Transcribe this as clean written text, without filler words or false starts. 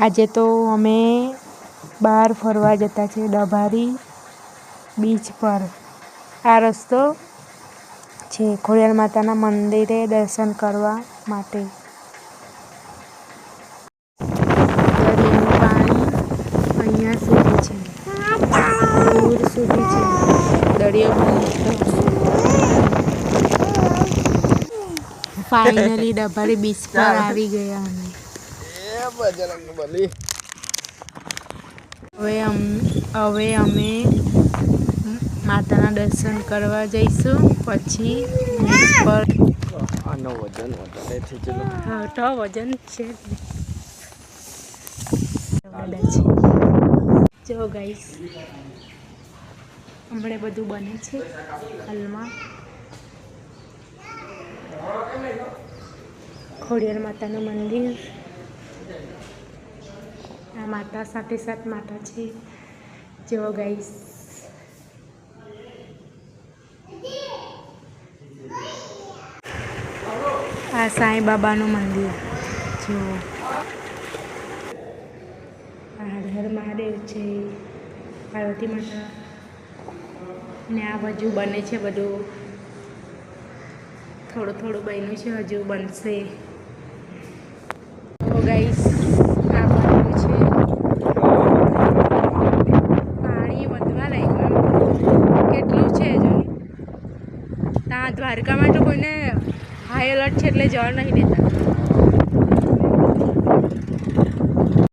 આજે તો અમે બહાર ફરવા જતા છે ડભારી બીચ પર. આ રસ્તો છે ખોડિયાર માતાના મંદિરે દર્શન કરવા માટે. દરિયાનું પાણી અહીંયા સુધી છે, દૂર સુધી છે. દરિયો બહુ મોટો છે. ફાઇનલી ડભારી બીચ પર આવી ગયા અમે. હવે અમે માતાના દર્શન કરવા જઈશું. પછી બીચ પર તો વજન છે. જો ગાઈસ હમણાં બધું બને છે હાલમાં. ખોડિયાર માતાનું મંદિર. આ માતા સાથે સાત માતા છે. જો ગાઈસ આ સાંઈ બાબાનું મંદિર જો. હર હર મહાદેવ છે, પાર્વતી માતા. ને આ બાજુ બને છે બધું, થોડું થોડું બન્યું છે, હજુ બનશે. તો ગાઈસ આ બન્યું છે. પાણી વધવા લાગ્યું. કેટલું છે હજુ. ત્યાં દ્વારકામાં તો કોઈને હાઈ એલર્ટ છે એટલે જવા નહીં દેતા.